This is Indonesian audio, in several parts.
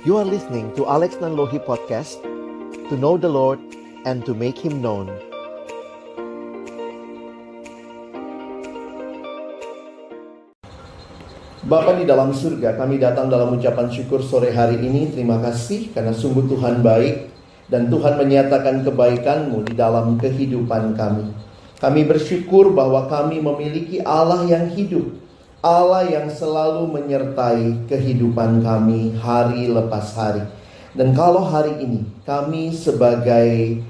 You are listening to Alex Nanlohi Podcast, to know the Lord and to make Him known. Bapa di dalam surga, kami datang dalam ucapan syukur sore hari ini. Terima kasih karena sungguh Tuhan baik dan Tuhan menyatakan kebaikan-Mu di dalam kehidupan kami. Kami bersyukur bahwa kami memiliki Allah yang hidup, Allah yang selalu menyertai kehidupan kami hari lepas hari. Dan kalau hari ini kami sebagai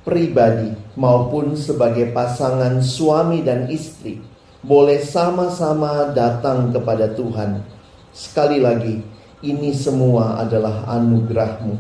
pribadi maupun sebagai pasangan suami dan istri boleh sama-sama datang kepada Tuhan, sekali lagi, ini semua adalah anugerah-Mu.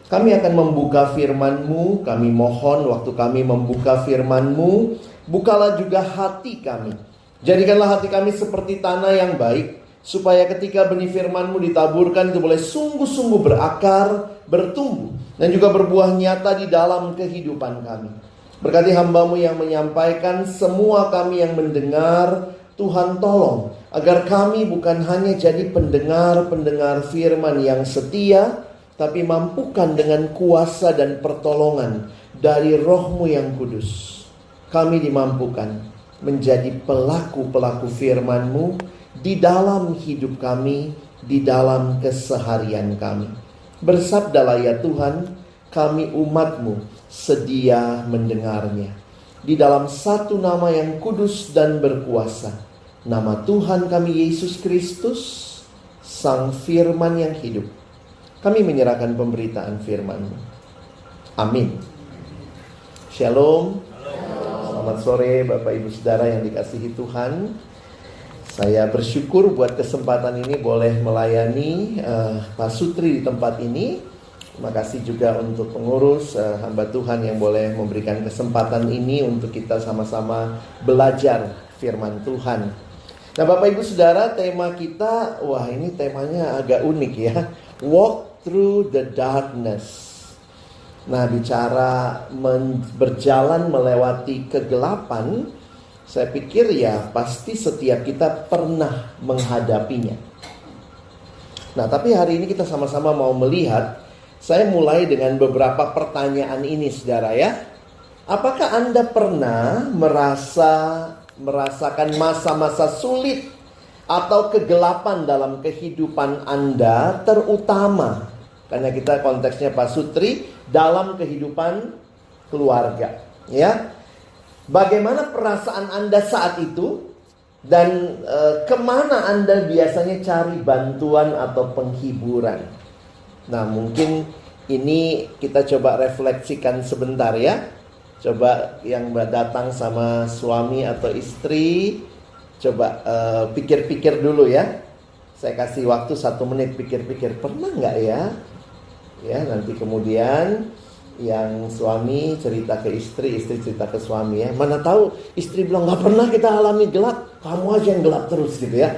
Kami akan membuka firman-Mu. Kami mohon waktu kami membuka firman-Mu, bukalah juga hati kami. Jadikanlah hati kami seperti tanah yang baik, supaya ketika benih firman-Mu ditaburkan itu boleh sungguh-sungguh berakar, bertumbuh, dan juga berbuah nyata di dalam kehidupan kami. Berkati hamba-Mu yang menyampaikan, semua kami yang mendengar, Tuhan tolong agar kami bukan hanya jadi pendengar-pendengar firman yang setia, tapi mampukan dengan kuasa dan pertolongan dari Roh-Mu yang kudus. Kami dimampukan menjadi pelaku-pelaku firman-Mu di dalam hidup kami, di dalam keseharian kami. Bersabdalah ya Tuhan, kami umat-Mu sedia mendengarnya. Di dalam satu nama yang kudus dan berkuasa, nama Tuhan kami Yesus Kristus, Sang Firman yang hidup, kami menyerahkan pemberitaan firman-Mu. Amin. Shalom. Selamat sore Bapak Ibu Saudara yang dikasihi Tuhan. Saya bersyukur buat kesempatan ini boleh melayani Pak Sutri di tempat ini. Terima kasih juga untuk pengurus hamba Tuhan yang boleh memberikan kesempatan ini untuk kita sama-sama belajar firman Tuhan. Nah Bapak Ibu Saudara, tema kita, wah ini temanya agak unik ya. Walk through the darkness. Nah bicara berjalan melewati kegelapan, saya pikir ya pasti setiap kita pernah menghadapinya. Nah tapi hari ini kita sama-sama mau melihat. Saya mulai dengan beberapa pertanyaan ini saudara ya. Apakah Anda pernah merasakan masa-masa sulit atau kegelapan dalam kehidupan Anda, terutama karena kita konteksnya Pak Sutri dalam kehidupan keluarga ya. Bagaimana perasaan Anda saat itu? Dan kemana Anda biasanya cari bantuan atau penghiburan? Nah mungkin ini kita coba refleksikan sebentar ya. Coba yang datang sama suami atau istri, coba pikir-pikir dulu ya. Saya kasih waktu 1 menit pikir-pikir, pernah nggak ya? Ya nanti kemudian yang suami cerita ke istri, istri cerita ke suami ya. Mana tahu istri bilang nggak pernah kita alami gelap, kamu aja yang gelap terus gitu ya.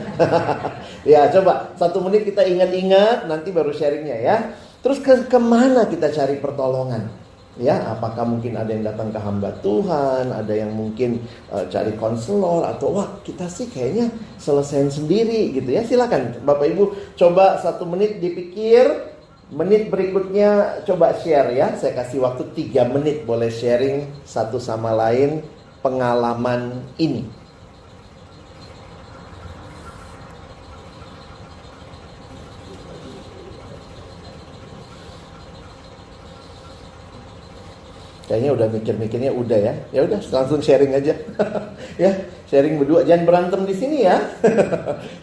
Ya coba 1 menit kita ingat-ingat, nanti baru sharingnya ya. Terus kemana kita cari pertolongan? Ya, apakah mungkin ada yang datang ke hamba Tuhan, ada yang mungkin cari konselor, atau wah kita sih kayaknya selesaiin sendiri gitu ya. Silakan Bapak Ibu coba 1 menit dipikir. Menit berikutnya coba share ya. Saya kasih waktu 3 menit boleh sharing satu sama lain pengalaman ini. Kayaknya udah mikir-mikirnya udah ya. Ya udah langsung sharing aja. Ya, sharing berdua. Jangan berantem di sini ya.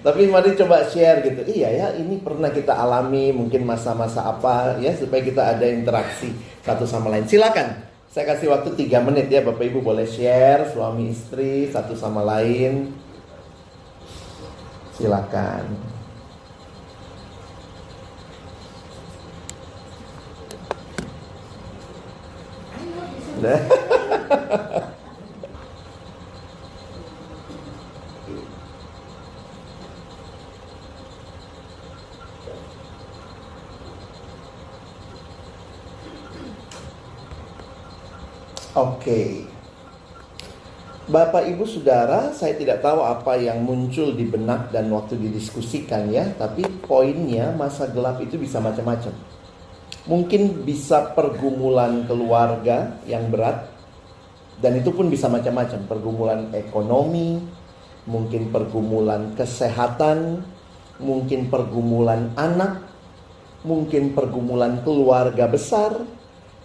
Tapi mari coba share gitu. Iya ya, ini pernah kita alami mungkin masa-masa apa ya, supaya kita ada interaksi satu sama lain. Silakan. Saya kasih waktu 3 menit ya, Bapak Ibu boleh share suami istri satu sama lain. Silakan. Oke. Bapak Ibu Saudara, saya tidak tahu apa yang muncul di benak dan waktu didiskusikan ya, tapi poinnya masa gelap itu bisa macam-macam. Mungkin bisa pergumulan keluarga yang berat, dan itu pun bisa macam-macam. Pergumulan ekonomi, mungkin pergumulan kesehatan, mungkin pergumulan anak, mungkin pergumulan keluarga besar,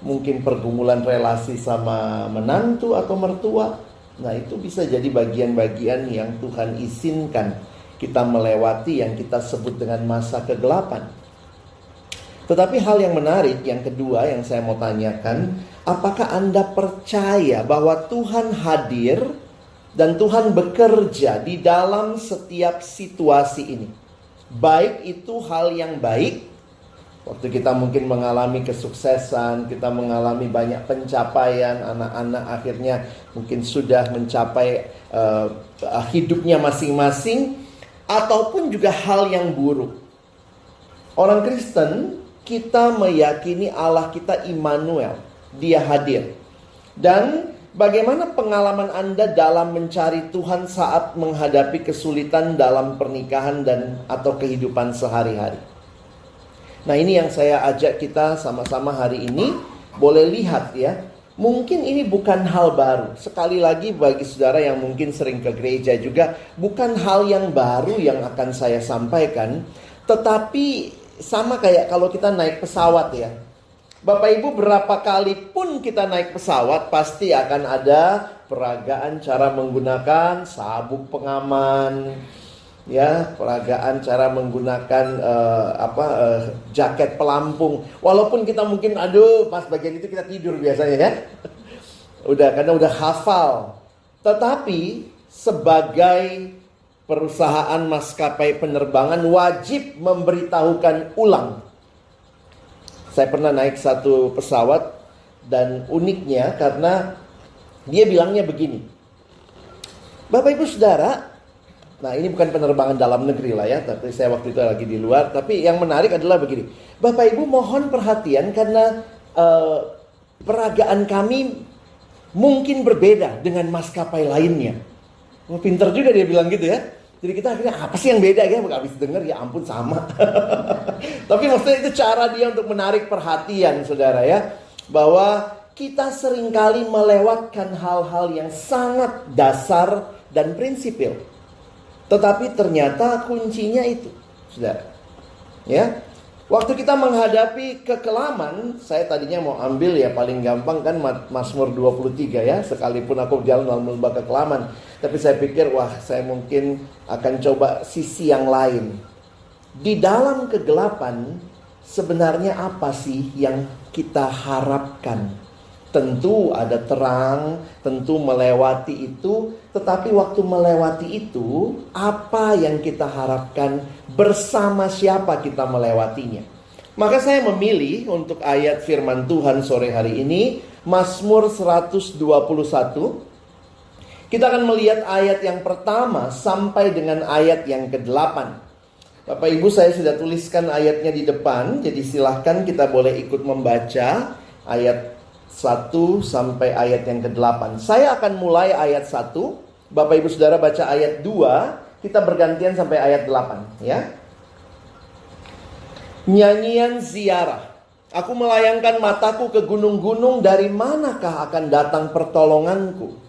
mungkin pergumulan relasi sama menantu atau mertua. Nah, itu bisa jadi bagian-bagian yang Tuhan izinkan kita melewati yang kita sebut dengan masa kegelapan. Tetapi hal yang menarik, yang kedua yang saya mau tanyakan, apakah Anda percaya bahwa Tuhan hadir dan Tuhan bekerja di dalam setiap situasi ini? Baik itu hal yang baik, waktu kita mungkin mengalami kesuksesan, kita mengalami banyak pencapaian, anak-anak akhirnya mungkin sudah mencapai hidupnya masing-masing, ataupun juga hal yang buruk. Orang Kristen, kita meyakini Allah kita Immanuel, Dia hadir. Dan bagaimana pengalaman Anda dalam mencari Tuhan saat menghadapi kesulitan dalam pernikahan dan atau kehidupan sehari-hari? Nah, ini yang saya ajak kita sama-sama hari ini. Boleh lihat ya, mungkin ini bukan hal baru. Sekali lagi bagi saudara yang mungkin sering ke gereja juga, bukan hal yang baru yang akan saya sampaikan. Tetapi sama kayak kalau kita naik pesawat ya. Bapak Ibu, berapa kali pun kita naik pesawat, pasti akan ada peragaan cara menggunakan sabuk pengaman, ya, peragaan cara menggunakan jaket pelampung. Walaupun kita mungkin pas bagian itu kita tidur biasanya ya. Karena udah hafal. Tetapi sebagai perusahaan maskapai penerbangan wajib memberitahukan ulang. Saya pernah naik satu pesawat dan uniknya karena dia bilangnya begini. Bapak Ibu Saudara, nah ini bukan penerbangan dalam negeri lah ya, tapi saya waktu itu lagi di luar. Tapi yang menarik adalah begini. Bapak Ibu mohon perhatian karena peragaan kami mungkin berbeda dengan maskapai lainnya. Pinter juga dia bilang gitu ya. Jadi kita akhirnya apa sih yang beda ya? Habis denger ya ampun sama. Tapi maksudnya itu cara dia untuk menarik perhatian saudara ya. Bahwa kita seringkali melewatkan hal-hal yang sangat dasar dan prinsipil. Tetapi ternyata kuncinya itu, saudara. Ya, waktu kita menghadapi kekelaman, saya tadinya mau ambil ya paling gampang kan Mazmur 23 ya, sekalipun aku jalan dalam lembah kekelaman. Tapi saya pikir saya mungkin akan coba sisi yang lain. Di dalam kegelapan sebenarnya apa sih yang kita harapkan? Tentu ada terang, tentu melewati itu. Tetapi waktu melewati itu, apa yang kita harapkan, bersama siapa kita melewatinya? Maka saya memilih untuk ayat firman Tuhan sore hari ini, Mazmur 121. Kita akan melihat ayat yang pertama sampai dengan ayat yang ke-8. Bapak Ibu, saya sudah tuliskan ayatnya di depan, jadi silahkan kita boleh ikut membaca ayat 1 sampai ayat yang ke-8. Saya akan mulai ayat 1. Bapak Ibu Saudara baca ayat 2. Kita bergantian sampai ayat 8 ya. Nyanyian ziarah. Aku melayangkan mataku ke gunung-gunung, dari manakah akan datang pertolonganku?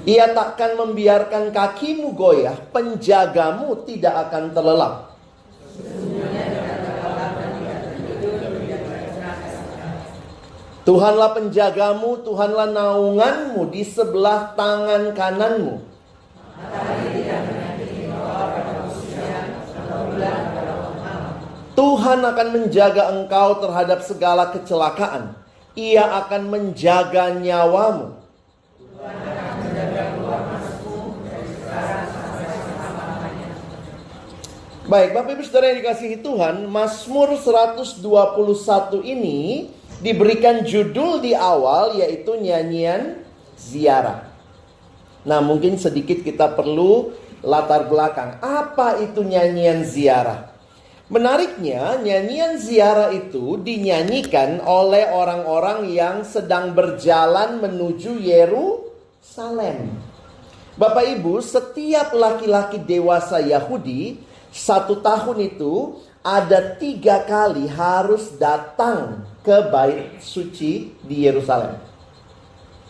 Ia takkan membiarkan kakimu goyah, penjagamu tidak akan terlelap. Tuhanlah penjagamu, Tuhanlah naunganmu di sebelah tangan kananmu. Tuhan akan menjaga engkau terhadap segala kecelakaan. Ia akan menjaga nyawamu. Baik, Bapak Ibu Saudara yang dikasihi Tuhan, Mazmur 121 ini diberikan judul di awal, yaitu nyanyian ziarah. Nah, mungkin sedikit kita perlu latar belakang. Apa itu nyanyian ziarah? Menariknya, nyanyian ziarah itu dinyanyikan oleh orang-orang yang sedang berjalan menuju Yerusalem. Bapak Ibu, setiap laki-laki dewasa Yahudi 1 tahun itu ada 3 kali harus datang ke bait suci di Yerusalem.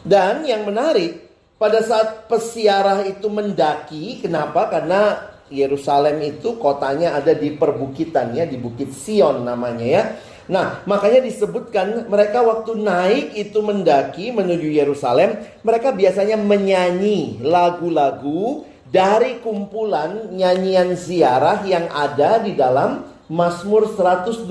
Dan yang menarik, pada saat pesiarah itu mendaki, kenapa? Karena Yerusalem itu kotanya ada di perbukitan ya, di Bukit Sion namanya ya. Nah, makanya disebutkan mereka waktu naik itu mendaki menuju Yerusalem, mereka biasanya menyanyi lagu-lagu dari kumpulan nyanyian ziarah yang ada di dalam Mazmur 120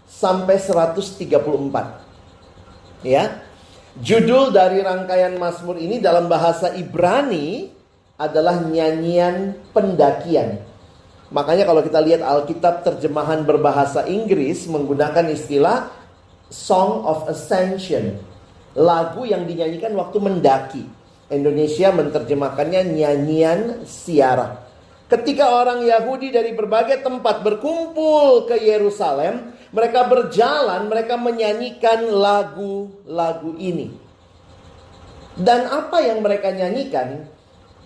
sampai 134. Ya. Judul dari rangkaian Mazmur ini dalam bahasa Ibrani adalah nyanyian pendakian. Makanya kalau kita lihat Alkitab terjemahan berbahasa Inggris menggunakan istilah Song of Ascension, lagu yang dinyanyikan waktu mendaki. Indonesia menerjemahkannya nyanyian ziarah. Ketika orang Yahudi dari berbagai tempat berkumpul ke Yerusalem, mereka berjalan, mereka menyanyikan lagu-lagu ini. Dan apa yang mereka nyanyikan?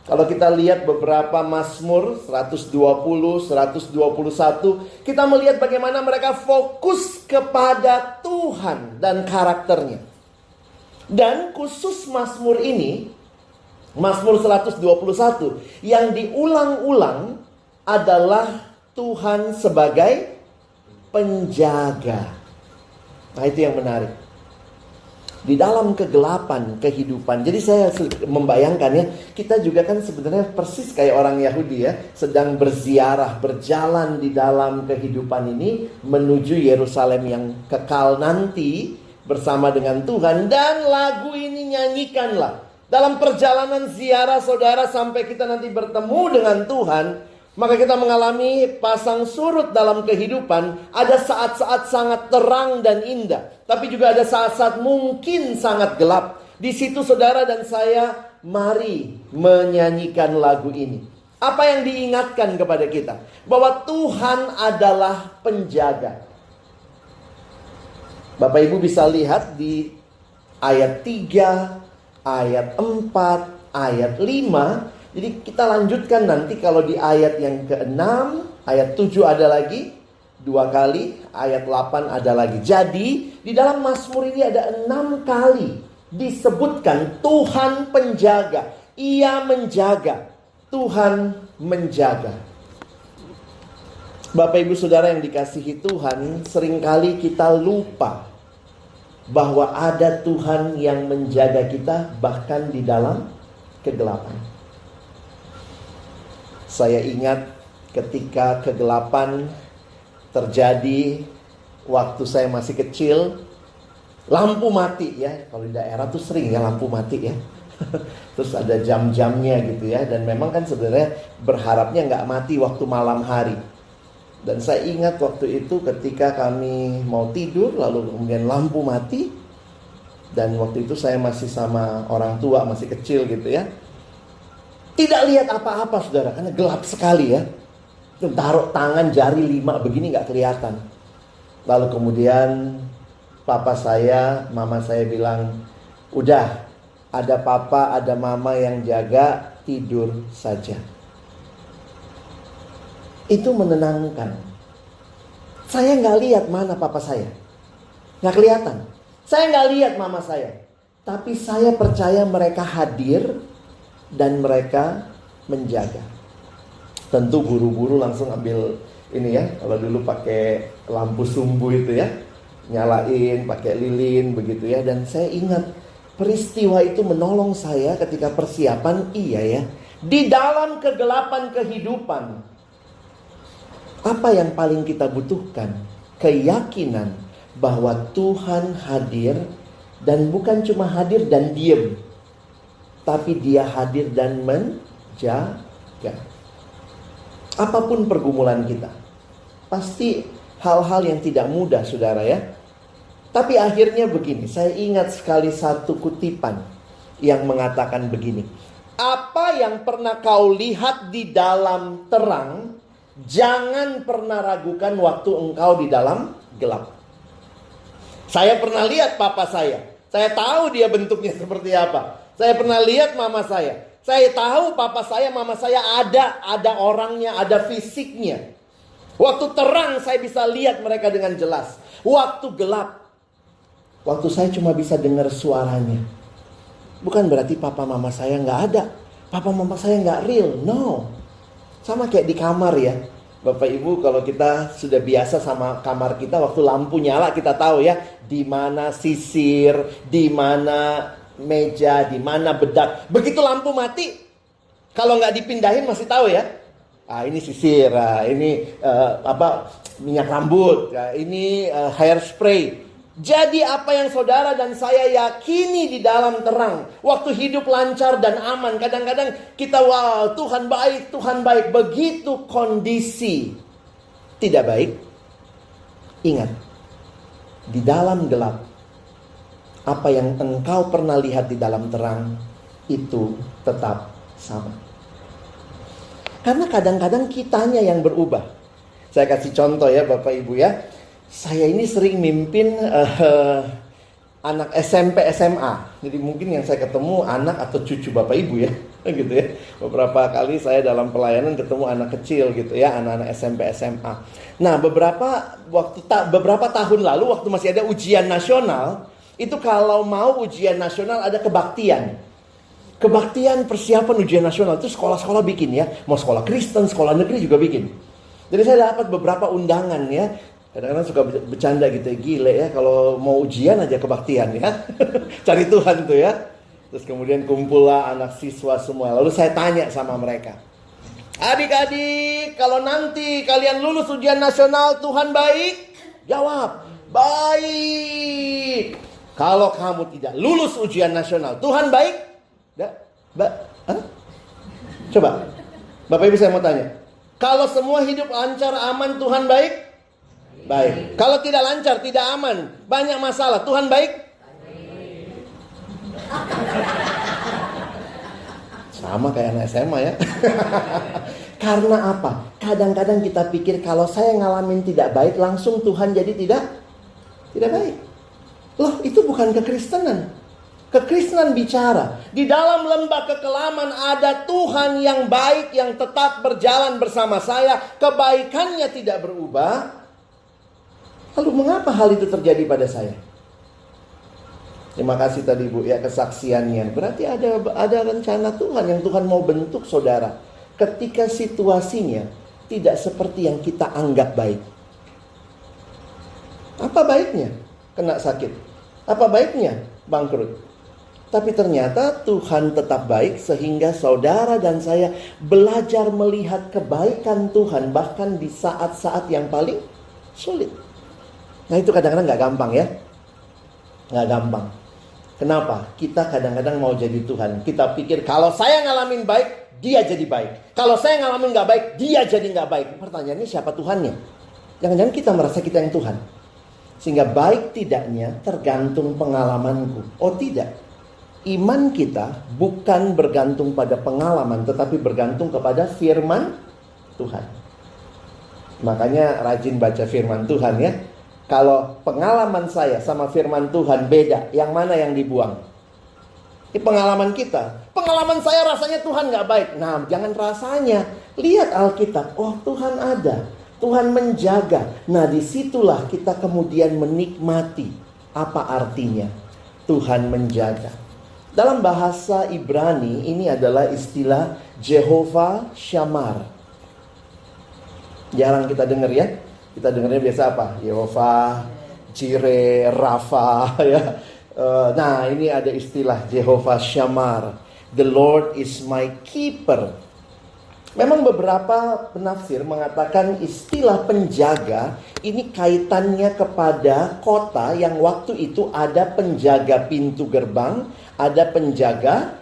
Kalau kita lihat beberapa Mazmur 120, 121, kita melihat bagaimana mereka fokus kepada Tuhan dan karakternya. Dan khusus Mazmur ini, Mazmur 121, yang diulang-ulang adalah Tuhan sebagai penjaga. Nah, itu yang menarik. Di dalam kegelapan kehidupan. Jadi saya membayangkan ya, kita juga kan sebenarnya persis kayak orang Yahudi ya, sedang berziarah, berjalan di dalam kehidupan ini menuju Yerusalem yang kekal nanti bersama dengan Tuhan. Dan lagu ini nyanyikanlah. Dalam perjalanan ziarah saudara sampai kita nanti bertemu dengan Tuhan, maka kita mengalami pasang surut dalam kehidupan. Ada saat-saat sangat terang dan indah, tapi juga ada saat-saat mungkin sangat gelap. Di situ saudara dan saya mari menyanyikan lagu ini. Apa yang diingatkan kepada kita? Bahwa Tuhan adalah penjaga. Bapak Ibu bisa lihat di ayat 3, ayat 4, ayat 5. Jadi kita lanjutkan nanti kalau di ayat yang ke-6, ayat 7 ada lagi 2 kali, ayat 8 ada lagi. Jadi di dalam Mazmur ini ada 6 kali disebutkan Tuhan penjaga. Ia menjaga, Tuhan menjaga. Bapak Ibu Saudara yang dikasihi Tuhan, seringkali kita lupa bahwa ada Tuhan yang menjaga kita bahkan di dalam kegelapan. Saya ingat ketika kegelapan terjadi waktu saya masih kecil, lampu mati ya. Kalau di daerah tuh sering ya lampu mati ya. Terus ada jam-jamnya gitu ya. Dan memang kan sebenarnya berharapnya nggak mati waktu malam hari. Dan saya ingat waktu itu ketika kami mau tidur lalu kemudian lampu mati. Dan waktu itu saya masih sama orang tua, masih kecil gitu ya. Tidak lihat apa-apa saudara, karena gelap sekali ya. Taruh tangan jari 5 begini gak kelihatan. Lalu kemudian papa saya, mama saya bilang, udah ada papa, ada mama yang jaga, tidur saja. Itu menenangkan. Saya gak lihat mana papa saya, gak kelihatan. Saya gak lihat mama saya, tapi saya percaya mereka hadir dan mereka menjaga. Tentu guru-guru langsung ambil ini ya, kalau dulu pakai lampu sumbu itu ya, nyalain pakai lilin begitu ya. Dan saya ingat peristiwa itu menolong saya ketika persiapan. Iya ya, di dalam kegelapan kehidupan, apa yang paling kita butuhkan? Keyakinan bahwa Tuhan hadir. Dan bukan cuma hadir dan diem, tapi dia hadir dan menjaga. Apapun pergumulan kita, pasti hal-hal yang tidak mudah saudara ya. Tapi akhirnya begini, saya ingat sekali satu kutipan yang mengatakan begini. Apa yang pernah kau lihat di dalam terang, Jangan pernah ragukan waktu engkau di dalam gelap. Saya pernah lihat papa saya. Saya tahu dia bentuknya seperti apa. Saya pernah lihat mama saya. Saya tahu papa saya, mama saya ada orangnya, ada fisiknya. Waktu terang saya bisa lihat mereka dengan jelas. Waktu gelap, waktu saya cuma bisa dengar suaranya. Bukan berarti papa mama saya nggak ada. Papa mama saya nggak real, no. Sama kayak di kamar ya. Bapak Ibu, kalau kita sudah biasa sama kamar kita, waktu lampu nyala kita tahu ya, di mana sisir, di mana meja, di mana bedak. Begitu lampu mati, kalau nggak dipindahin masih tahu ya. Ini sisir, ini minyak rambut, ini hairspray. Jadi apa yang saudara dan saya yakini di dalam terang, waktu hidup lancar dan aman, kadang-kadang kita wow, Tuhan baik, Tuhan baik. Begitu kondisi tidak baik, ingat, di dalam gelap, apa yang engkau pernah lihat di dalam terang, itu tetap sama. Karena kadang-kadang kitanya yang berubah. Saya kasih contoh ya Bapak Ibu ya. Saya ini sering mimpin anak SMP SMA. Jadi mungkin yang saya ketemu anak atau cucu Bapak Ibu ya, gitu ya. Beberapa kali saya dalam pelayanan ketemu anak kecil gitu ya, anak-anak SMP SMA. Nah, beberapa tahun lalu waktu masih ada ujian nasional, itu kalau mau ujian nasional ada kebaktian. Kebaktian persiapan ujian nasional itu sekolah-sekolah bikin ya. Mau sekolah Kristen, sekolah negeri juga bikin. Jadi saya dapat beberapa undangan ya. Kadang-kadang suka bercanda gitu, gile ya, kalau mau ujian aja kebaktian ya. Cari Tuhan tuh ya. Terus kemudian kumpullah anak siswa semua. Lalu saya tanya sama mereka, adik-adik, kalau nanti kalian lulus ujian nasional, Tuhan baik? Jawab, baik. Kalau kamu tidak lulus ujian nasional, Tuhan baik? Coba, Bapak Ibu saya mau tanya, kalau semua hidup lancar, aman, Tuhan baik? Baik. Kalau tidak lancar, tidak aman, banyak masalah, Tuhan baik? Sama kayak anak SMA ya. Karena apa? Kadang-kadang kita pikir kalau saya ngalamin tidak baik, langsung Tuhan jadi tidak baik. Loh, itu bukan kekristenan. Kekristenan bicara, di dalam lembah kekelaman ada Tuhan yang baik, yang tetap berjalan bersama saya. Kebaikannya tidak berubah. Lalu mengapa hal itu terjadi pada saya? Terima kasih tadi Bu ya kesaksiannya. Berarti ada rencana Tuhan yang Tuhan mau bentuk saudara. Ketika situasinya tidak seperti yang kita anggap baik. Apa baiknya? Kena sakit. Apa baiknya? Bangkrut. Tapi ternyata Tuhan tetap baik sehingga saudara dan saya belajar melihat kebaikan Tuhan bahkan di saat-saat yang paling sulit. Nah itu kadang-kadang gak gampang ya. Gak gampang. Kenapa? Kita kadang-kadang mau jadi Tuhan. Kita pikir kalau saya ngalamin baik, dia jadi baik. Kalau saya ngalamin gak baik, dia jadi gak baik. Pertanyaannya siapa Tuhannya? Jangan-jangan kita merasa kita yang Tuhan. Sehingga baik tidaknya tergantung pengalamanku. Oh tidak. Iman kita bukan bergantung pada pengalaman, tetapi bergantung kepada firman Tuhan. Makanya rajin baca firman Tuhan ya. Kalau pengalaman saya sama firman Tuhan beda, yang mana yang dibuang? Ini pengalaman kita. Pengalaman saya rasanya Tuhan gak baik. Nah, jangan rasanya. Lihat Alkitab. Oh, Tuhan ada. Tuhan menjaga. Nah, disitulah kita kemudian menikmati. Apa artinya? Tuhan menjaga. Dalam bahasa Ibrani, ini adalah istilah Jehovah Shammar. Jarang kita dengar ya. Kita dengarnya biasa apa? Yehovah, Jireh, Rafa ya. Nah ini ada istilah Jehovah Shammar. The Lord is my keeper. Memang beberapa penafsir mengatakan istilah penjaga ini kaitannya kepada kota yang waktu itu ada penjaga pintu gerbang, ada penjaga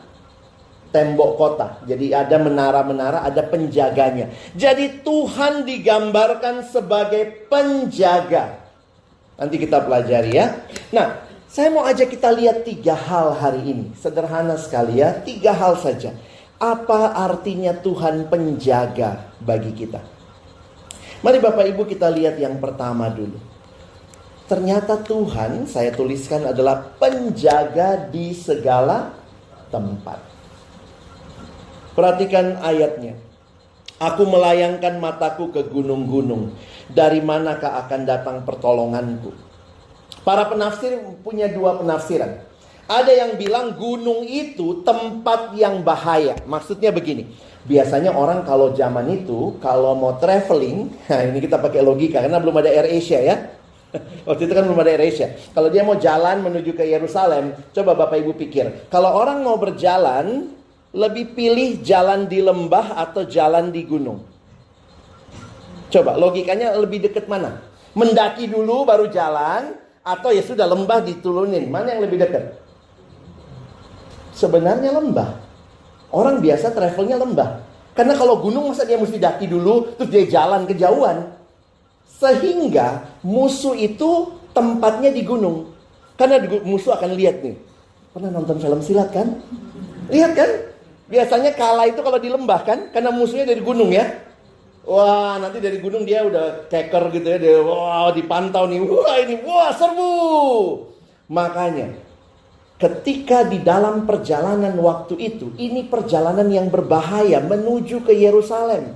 tembok kota. Jadi ada menara-menara, ada penjaganya. Jadi Tuhan digambarkan sebagai penjaga. Nanti kita pelajari ya. Nah, saya mau ajak kita lihat 3 hal hari ini. Sederhana sekali ya, 3 hal saja. Apa artinya Tuhan penjaga bagi kita? Mari Bapak Ibu kita lihat yang pertama dulu. Ternyata Tuhan, saya tuliskan, adalah penjaga di segala tempat. Perhatikan ayatnya. Aku melayangkan mataku ke gunung-gunung. Dari manakah akan datang pertolonganku? Para penafsir punya dua penafsiran. Ada yang bilang gunung itu tempat yang bahaya. Maksudnya begini. Biasanya orang kalau zaman itu, kalau mau traveling, nah ini kita pakai logika karena belum ada AirAsia ya. Waktu itu kan belum ada AirAsia. Kalau dia mau jalan menuju ke Yerusalem, coba Bapak Ibu pikir. Kalau orang mau berjalan, lebih pilih jalan di lembah atau jalan di gunung? Coba logikanya lebih dekat mana? Mendaki dulu baru jalan, atau ya sudah lembah diturunin? Mana yang lebih dekat? Sebenarnya lembah. Orang biasa travelnya lembah. Karena kalau gunung masa dia mesti daki dulu, terus dia jalan kejauhan. Sehingga musuh itu tempatnya di gunung. Karena musuh akan lihat nih. Pernah nonton film silat kan? Lihat kan? Biasanya kalah itu kalau di lembah kan? Karena musuhnya dari gunung ya. Wah, nanti dari gunung dia udah keker gitu ya. Dia, wah, dipantau nih. Wah, serbu. Makanya ketika di dalam perjalanan waktu itu, ini perjalanan yang berbahaya menuju ke Yerusalem.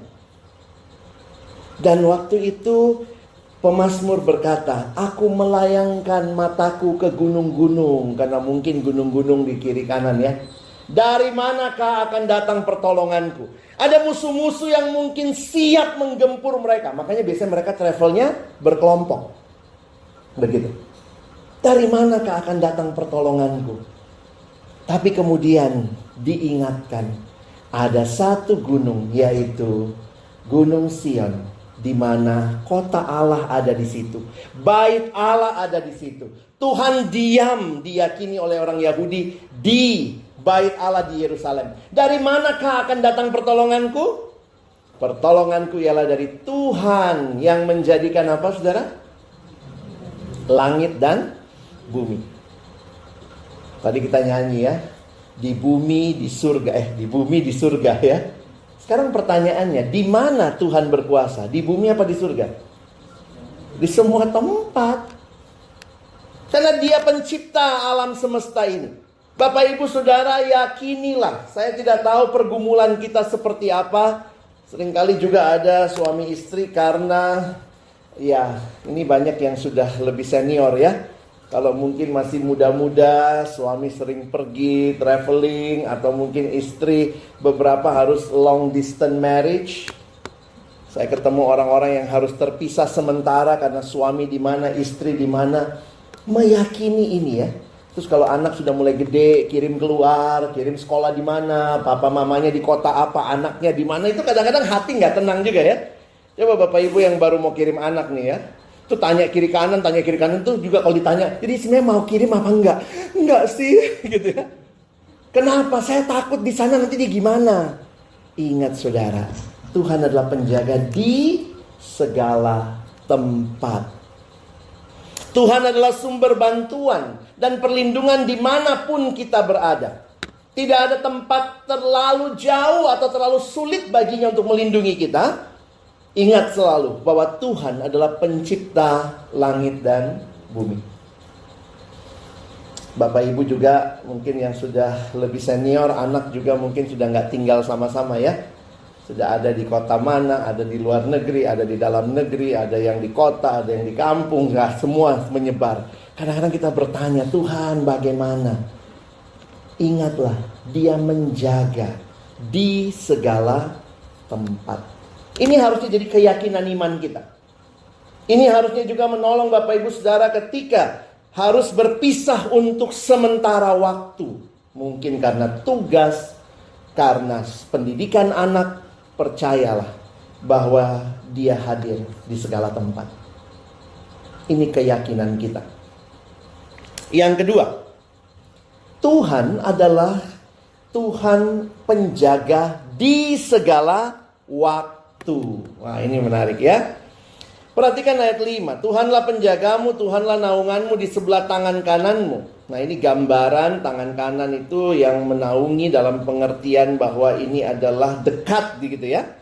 Dan waktu itu pemazmur berkata, aku melayangkan mataku ke gunung-gunung. Karena mungkin gunung-gunung di kiri kanan ya. Dari manakah akan datang pertolonganku? Ada musuh-musuh yang mungkin siap menggempur mereka. Makanya biasanya mereka travelnya berkelompok. Begitu. Dari manakah akan datang pertolonganku? Tapi kemudian diingatkan, ada satu gunung, yaitu Gunung Sion, di mana kota Allah ada di situ, bait Allah ada di situ. Tuhan diam, diyakini oleh orang Yahudi di bait Allah di Yerusalem. Dari manakah akan datang pertolonganku? Pertolonganku ialah dari Tuhan yang menjadikan apa, saudara? Langit dan bumi. Tadi kita nyanyi ya, di bumi di surga, di bumi di surga ya. Sekarang pertanyaannya, di mana Tuhan berkuasa? Di bumi apa di surga? Di semua tempat. Karena Dia pencipta alam semesta ini. Bapak Ibu Saudara, yakinilah. Saya tidak tahu pergumulan kita seperti apa. Seringkali juga ada suami istri karena ya, ini banyak yang sudah lebih senior ya. Kalau mungkin masih muda-muda, suami sering pergi traveling, atau mungkin istri beberapa harus long distance marriage. Saya ketemu orang-orang yang harus terpisah sementara karena suami di mana, istri di mana. Meyakini ini ya. Terus kalau anak sudah mulai gede, kirim keluar, kirim sekolah di mana, papa mamanya di kota apa, anaknya di mana, itu kadang-kadang hati nggak tenang juga ya. Coba Bapak Ibu yang baru mau kirim anak nih ya. Tuh tanya kiri kanan tuh juga kalau ditanya, jadi sebenarnya mau kirim apa enggak? Enggak sih, gitu ya. Kenapa? Saya takut di sana nanti dia gimana? Ingat saudara, Tuhan adalah penjaga di segala tempat. Tuhan adalah sumber bantuan dan perlindungan dimanapun kita berada. Tidak ada tempat terlalu jauh atau terlalu sulit baginya untuk melindungi kita. Ingat selalu bahwa Tuhan adalah pencipta langit dan bumi. Bapak Ibu juga mungkin yang sudah lebih senior, anak juga mungkin sudah nggak tinggal sama-sama ya. Sudah ada di kota mana, ada di luar negeri, ada di dalam negeri, ada yang di kota, ada yang di kampung, nggak semua menyebar. Kadang-kadang kita bertanya, Tuhan bagaimana? Ingatlah, Dia menjaga di segala tempat. Ini harusnya jadi keyakinan iman kita. Ini harusnya juga menolong Bapak Ibu Saudara ketika harus berpisah untuk sementara waktu. Mungkin karena tugas, karena pendidikan anak, percayalah bahwa Dia hadir di segala tempat. Ini keyakinan kita. Yang kedua, Tuhan adalah Tuhan penjaga di segala waktu. Wah, ini menarik ya. Perhatikan ayat 5. Tuhanlah penjagamu, Tuhanlah naunganmu di sebelah tangan kananmu. Nah, ini gambaran tangan kanan itu yang menaungi dalam pengertian bahwa ini adalah dekat gitu ya.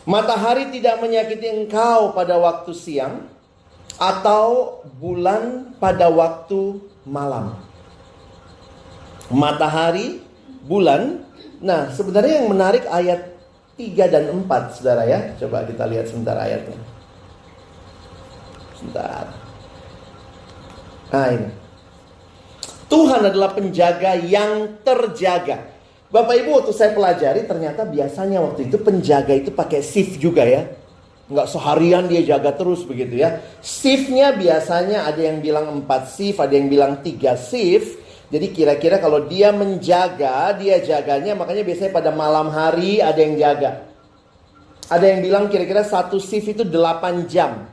Matahari tidak menyakiti engkau pada waktu siang, atau bulan pada waktu malam. Matahari, bulan. Nah, sebenarnya yang menarik ayat 3 dan 4, saudara ya. Coba kita lihat sebentar ayatnya. Sebentar. Nah ini. Tuhan adalah penjaga yang terjaga. Bapak Ibu, waktu saya pelajari ternyata biasanya waktu itu penjaga itu pakai shift juga ya. Nggak seharian dia jaga terus begitu ya. Shiftnya biasanya ada yang bilang 4 shift, ada yang bilang 3 shift. Jadi kira-kira kalau dia menjaga, dia jaganya makanya biasanya pada malam hari ada yang jaga. Ada yang bilang kira-kira 1 shift itu 8 jam.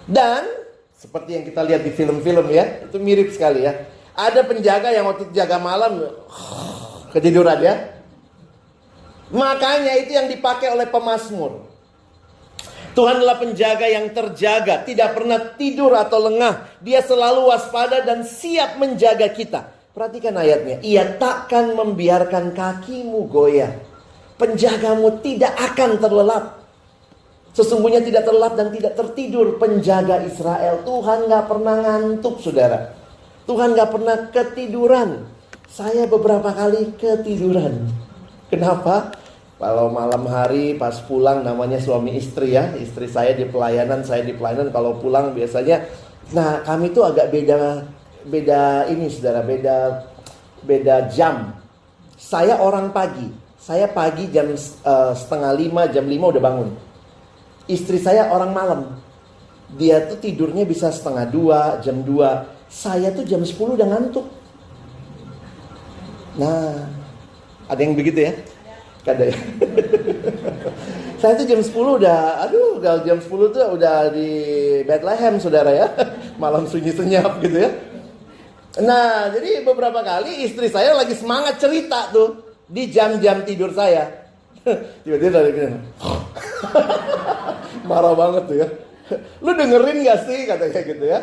Dan seperti yang kita lihat di film-film ya, itu mirip sekali ya. Ada penjaga yang waktu jaga malam ketiduran ya. Makanya itu yang dipakai oleh pemazmur. Tuhan adalah penjaga yang terjaga, tidak pernah tidur atau lengah. Dia selalu waspada dan siap menjaga kita. Perhatikan ayatnya. Ia takkan membiarkan kakimu goyah. Penjagamu tidak akan terlelap. Sesungguhnya tidak terlelap dan tidak tertidur penjaga Israel. Tuhan gak pernah ngantuk, saudara. Tuhan gak pernah ketiduran. Saya beberapa kali ketiduran. Kenapa? Kalau malam hari pas pulang, namanya suami istri ya. Istri saya di pelayanan, saya di pelayanan. Kalau pulang biasanya, nah kami tuh agak beda ini saudara, beda jam. Saya orang pagi. Saya pagi jam 4:30, jam 5 udah bangun. Istri saya orang malam. Dia tuh tidurnya bisa 1:30, jam 2. Saya tuh jam 10 udah ngantuk. Nah, ada yang begitu ya? Kada ya. Saya tuh jam 10 udah jam 10 tuh udah di Bethlehem saudara ya. Malam sunyi senyap gitu ya. Nah, jadi beberapa kali istri saya lagi semangat cerita tuh di jam-jam tidur saya. Tiba-tiba dari gini. Marah banget tuh ya. Lu dengerin gak sih katanya gitu ya.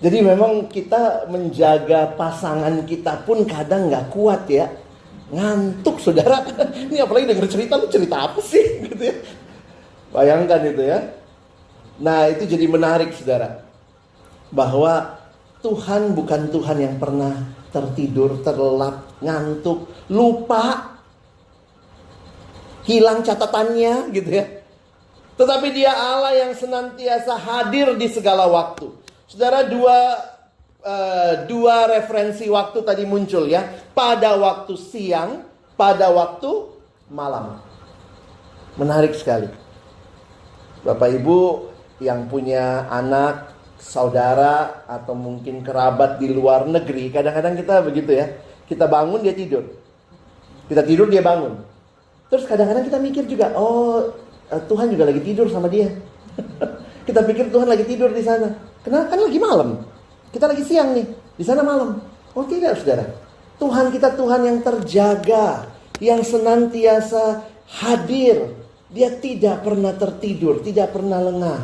Jadi memang kita menjaga pasangan kita pun kadang gak kuat ya. Ngantuk saudara. Ini apalagi denger cerita, lu cerita apa sih gitu ya. Bayangkan itu ya. Nah itu jadi menarik saudara. Bahwa Tuhan bukan Tuhan yang pernah tertidur, terlelap, ngantuk, lupa, hilang catatannya gitu ya. Tetapi dia Allah yang senantiasa hadir di segala waktu. Saudara, dua referensi waktu tadi muncul ya. Pada waktu siang, pada waktu malam. Menarik sekali. Bapak Ibu yang punya anak, saudara, atau mungkin kerabat di luar negeri. Kadang-kadang kita begitu ya. Kita bangun, dia tidur. Kita tidur, dia bangun. Terus kadang-kadang kita mikir juga, oh Tuhan juga lagi tidur sama dia. Kita pikir Tuhan lagi tidur di sana. Kenapa? Kan lagi malam. Kita lagi siang nih, di sana malam. Oh tidak saudara. Tuhan kita Tuhan yang terjaga, yang senantiasa hadir. Dia tidak pernah tertidur, tidak pernah lengah.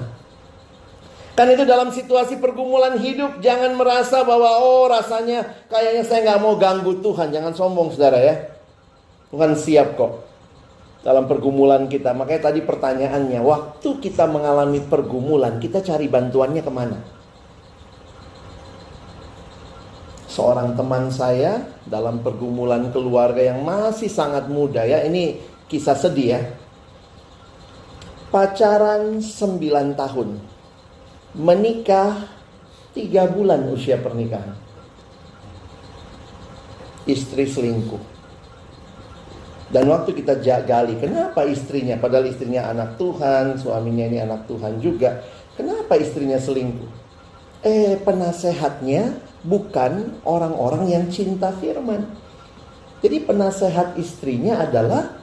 Kan itu dalam situasi pergumulan hidup, jangan merasa bahwa oh rasanya kayaknya saya gak mau ganggu Tuhan. Jangan sombong saudara ya. Tuhan siap kok dalam pergumulan kita. Makanya tadi pertanyaannya, waktu kita mengalami pergumulan, kita cari bantuannya kemana? Seorang teman saya dalam pergumulan keluarga yang masih sangat muda ya. Ini kisah sedih ya. Pacaran 9 tahun. Menikah 3 bulan usia pernikahan. Istri selingkuh. Dan waktu kita gali, kenapa istrinya? Padahal istrinya anak Tuhan, suaminya ini anak Tuhan juga. Kenapa istrinya selingkuh? Penasehatnya bukan orang-orang yang cinta firman. Jadi penasehat istrinya adalah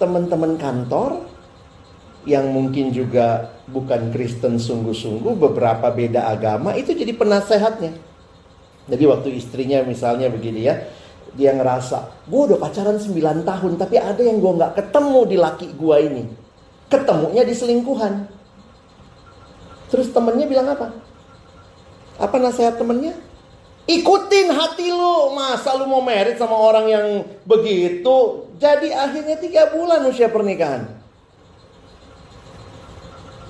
teman-teman kantor yang mungkin juga bukan Kristen sungguh-sungguh, beberapa beda agama, itu jadi penasehatnya. Jadi waktu istrinya misalnya begini ya, dia ngerasa, gue udah pacaran 9 tahun, tapi ada yang gue gak ketemu di laki gue ini. Ketemunya di selingkuhan. Terus temennya bilang apa? Apa nasihat temennya? Ikutin hati lu. Masa lu mau married sama orang yang begitu? Jadi akhirnya 3 bulan usia pernikahan.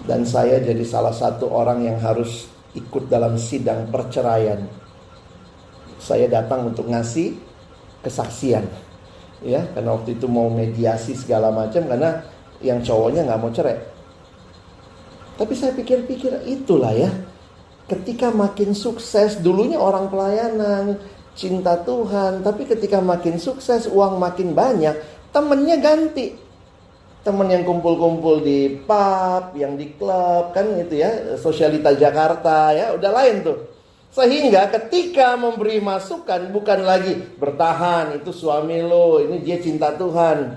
Dan saya jadi salah satu orang yang harus ikut dalam sidang perceraian. Saya datang untuk ngasih kesaksian, ya, karena waktu itu mau mediasi segala macam, karena yang cowoknya nggak mau cerai. Tapi saya pikir-pikir, itulah ya, ketika makin sukses, dulunya orang pelayanan, cinta Tuhan, tapi ketika makin sukses, uang makin banyak, temennya ganti. Temen yang kumpul-kumpul di pub, yang di klub, kan gitu ya, sosialita Jakarta, ya, udah lain tuh. Sehingga ketika memberi masukan, bukan lagi bertahan, itu suami lo, ini dia cinta Tuhan.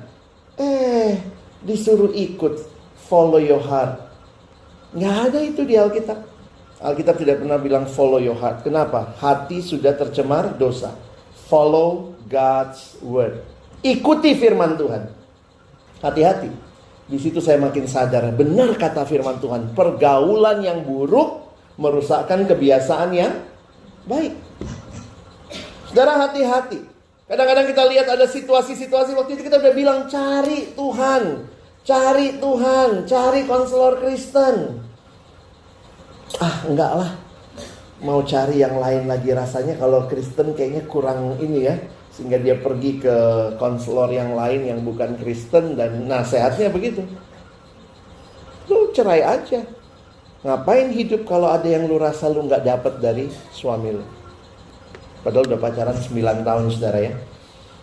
Disuruh ikut, follow your heart. Nggak ada itu di Alkitab. Alkitab tidak pernah bilang follow your heart. Kenapa? Hati sudah tercemar dosa. Follow God's word. Ikuti firman Tuhan. Hati-hati. Di situ saya makin sadar, benar kata firman Tuhan, pergaulan yang buruk merusakkan kebiasaan yang baik. Saudara, hati-hati. Kadang-kadang kita lihat ada situasi-situasi, waktu itu kita udah bilang cari Tuhan, cari konselor Kristen. Enggak lah, mau cari yang lain lagi, rasanya kalau Kristen kayaknya kurang ini ya, sehingga dia pergi ke konselor yang lain yang bukan Kristen, dan nasihatnya begitu, lu cerai aja. Ngapain hidup kalau ada yang lu rasa lu gak dapat dari suami lu? Padahal udah pacaran 9 tahun, saudara ya.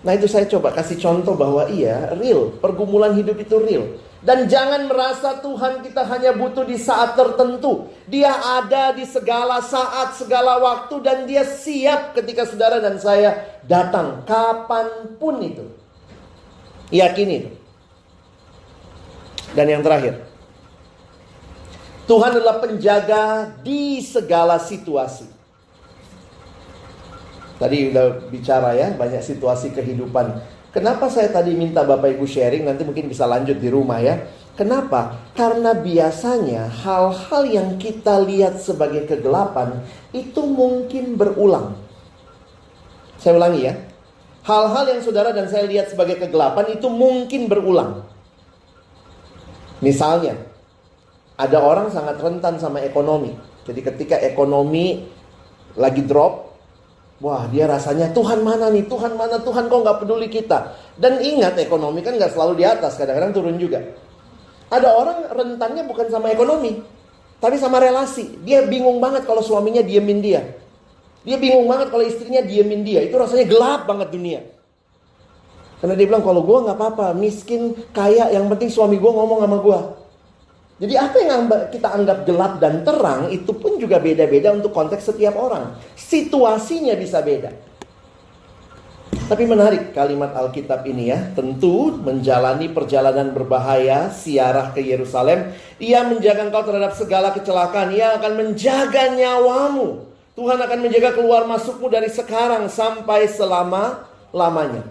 Nah, itu saya coba kasih contoh bahwa iya, real, pergumulan hidup itu real. Dan jangan merasa Tuhan kita hanya butuh di saat tertentu. Dia ada di segala saat, segala waktu, dan dia siap ketika saudara dan saya datang, kapanpun itu. Yakini itu. Dan yang terakhir, Tuhan adalah penjaga di segala situasi. Tadi udah bicara ya, banyak situasi kehidupan. Kenapa saya tadi minta Bapak Ibu sharing, nanti mungkin bisa lanjut di rumah ya. Kenapa? Karena biasanya hal-hal yang kita lihat sebagai kegelapan itu mungkin berulang. Saya ulangi ya. Hal-hal yang saudara dan saya lihat sebagai kegelapan itu mungkin berulang. Misalnya, ada orang sangat rentan sama ekonomi. Jadi ketika ekonomi lagi drop, wah, dia rasanya Tuhan mana nih, Tuhan mana, Tuhan kok gak peduli kita. Dan ingat, ekonomi kan gak selalu di atas, kadang-kadang turun juga. Ada orang rentannya bukan sama ekonomi, tapi sama relasi. Dia bingung banget kalau suaminya diemin dia. Dia bingung banget kalau istrinya diemin dia. Itu rasanya gelap banget dunia. Karena dia bilang, kalau gue gak apa-apa, miskin, kaya, yang penting suami gue ngomong sama gue. Jadi apa yang kita anggap gelap dan terang itu pun juga beda-beda untuk konteks setiap orang. Situasinya bisa beda. Tapi menarik kalimat Alkitab ini ya. Tentu menjalani perjalanan berbahaya, ziarah ke Yerusalem, Ia menjaga engkau terhadap segala kecelakaan. Ia akan menjaga nyawamu. Tuhan akan menjaga keluar masukmu dari sekarang sampai selama-lamanya.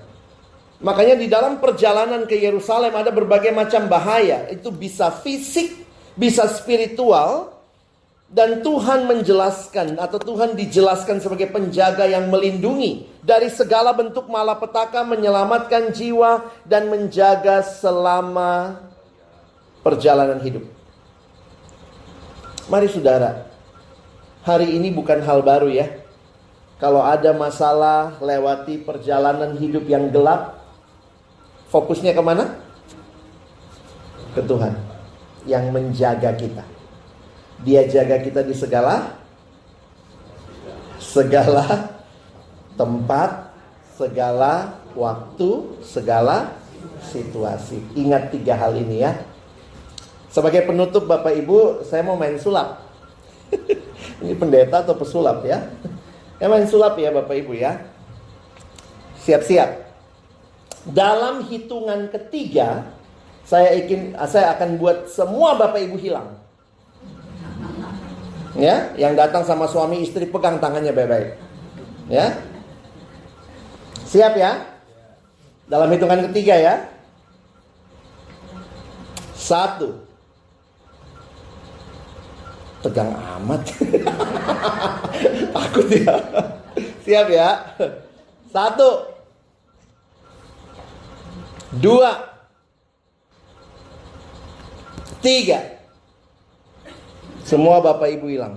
Makanya di dalam perjalanan ke Yerusalem ada berbagai macam bahaya. Itu bisa fisik, bisa spiritual. Dan Tuhan menjelaskan atau Tuhan dijelaskan sebagai penjaga yang melindungi dari segala bentuk malapetaka, menyelamatkan jiwa dan menjaga selama perjalanan hidup. Mari saudara, hari ini bukan hal baru ya. Kalau ada masalah, lewati perjalanan hidup yang gelap, fokusnya kemana? Ke Tuhan yang menjaga kita. Dia jaga kita di segala tempat, segala waktu, segala situasi. Ingat 3 hal ini ya. Sebagai penutup Bapak Ibu, saya mau main sulap. Ini pendeta atau pesulap ya? Saya main sulap ya Bapak Ibu ya. Siap-siap. Dalam hitungan ketiga, saya akan buat semua Bapak Ibu hilang. Ya, yang datang sama suami istri pegang tangannya baik-baik. Ya. Siap ya? Dalam hitungan ketiga ya. 1. Tegang amat. Takut ya. Siap ya? 1, 2, 3. Semua Bapak Ibu hilang.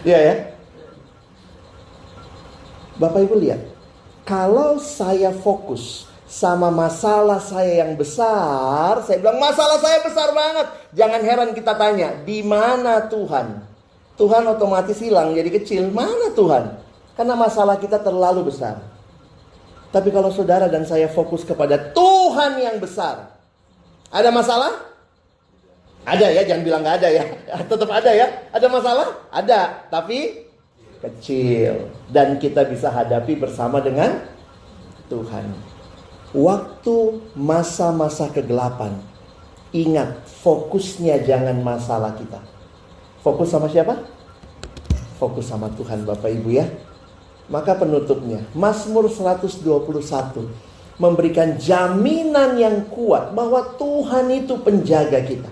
Iya ya. Bapak Ibu lihat, kalau saya fokus sama masalah saya yang besar, saya bilang masalah saya besar banget. Jangan heran kita tanya, di mana Tuhan? Tuhan otomatis hilang jadi kecil. Mana Tuhan? Karena masalah kita terlalu besar. Tapi kalau saudara dan saya fokus kepada Tuhan yang besar, ada masalah? Ada ya, jangan bilang gak ada ya. Tetap ada ya. Ada masalah? Ada, tapi kecil. Dan kita bisa hadapi bersama dengan Tuhan. Waktu masa-masa kegelapan, ingat, fokusnya jangan masalah kita. Fokus sama siapa? Fokus sama Tuhan Bapak Ibu ya. Maka penutupnya, Mazmur 121 memberikan jaminan yang kuat bahwa Tuhan itu penjaga kita.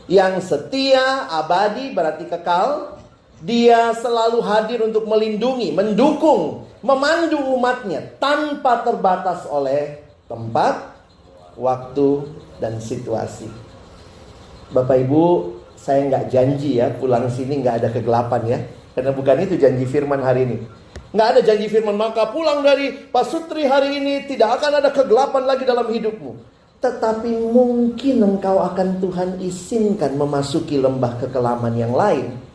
Yang setia, abadi, berarti kekal. Dia selalu hadir untuk melindungi, mendukung, memandu umatnya tanpa terbatas oleh tempat, waktu, dan situasi. Bapak Ibu, saya nggak janji ya pulang sini nggak ada kegelapan ya. Karena bukan itu janji firman hari ini. Nggak ada janji firman, maka pulang dari Pak Sutri hari ini tidak akan ada kegelapan lagi dalam hidupmu. Tetapi mungkin engkau akan Tuhan izinkan memasuki lembah kekelaman yang lain.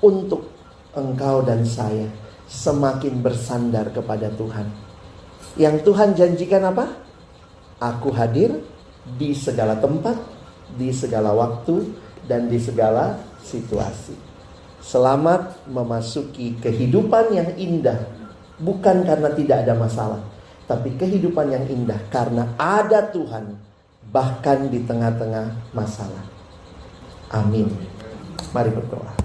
Untuk engkau dan saya semakin bersandar kepada Tuhan. Yang Tuhan janjikan apa? Aku hadir di segala tempat, di segala waktu, dan di segala situasi. Selamat memasuki kehidupan yang indah. Bukan karena tidak ada masalah, tapi kehidupan yang indah karena ada Tuhan, bahkan di tengah-tengah masalah. Amin. Mari berdoa.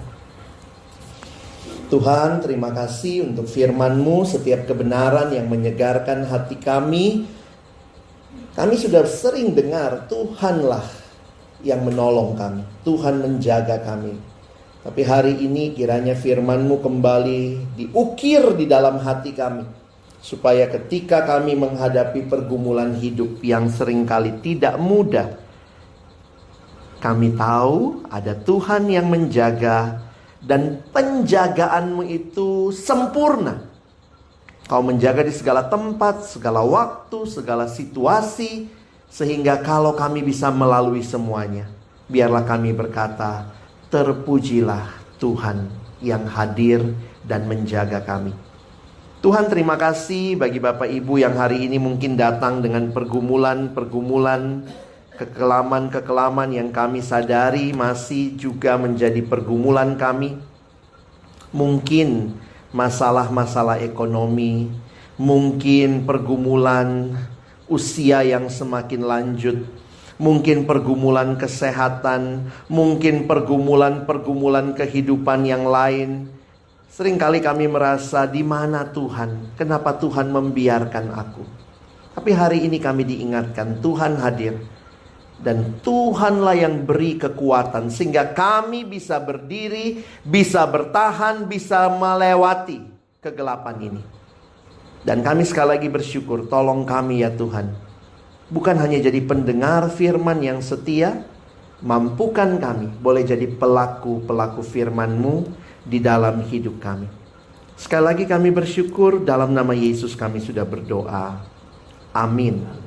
Tuhan, terima kasih untuk firman-Mu, setiap kebenaran yang menyegarkan hati kami. Kami sudah sering dengar, Tuhanlah yang menolong kami, Tuhan menjaga kami. Tapi hari ini kiranya firman-Mu kembali diukir di dalam hati kami, supaya ketika kami menghadapi pergumulan hidup yang seringkali tidak mudah, kami tahu ada Tuhan yang menjaga. Dan penjagaanmu itu sempurna. Kau menjaga di segala tempat, segala waktu, segala situasi. Sehingga kalau kami bisa melalui semuanya, biarlah kami berkata, terpujilah Tuhan yang hadir dan menjaga kami. Tuhan, terima kasih bagi Bapak Ibu yang hari ini mungkin datang dengan pergumulan, kekelaman yang kami sadari masih juga menjadi pergumulan kami. Mungkin masalah-masalah ekonomi, mungkin pergumulan usia yang semakin lanjut, mungkin pergumulan kesehatan, mungkin pergumulan kehidupan yang lain. Seringkali kami merasa, di mana Tuhan? Kenapa Tuhan membiarkan aku? Tapi hari ini kami diingatkan, Tuhan hadir. Dan Tuhanlah yang beri kekuatan sehingga kami bisa berdiri, bisa bertahan, bisa melewati kegelapan ini. Dan kami sekali lagi bersyukur, tolong kami ya Tuhan. Bukan hanya jadi pendengar firman yang setia, mampukan kami boleh jadi pelaku-pelaku firman-Mu di dalam hidup kami. Sekali lagi kami bersyukur, dalam nama Yesus kami sudah berdoa. Amin.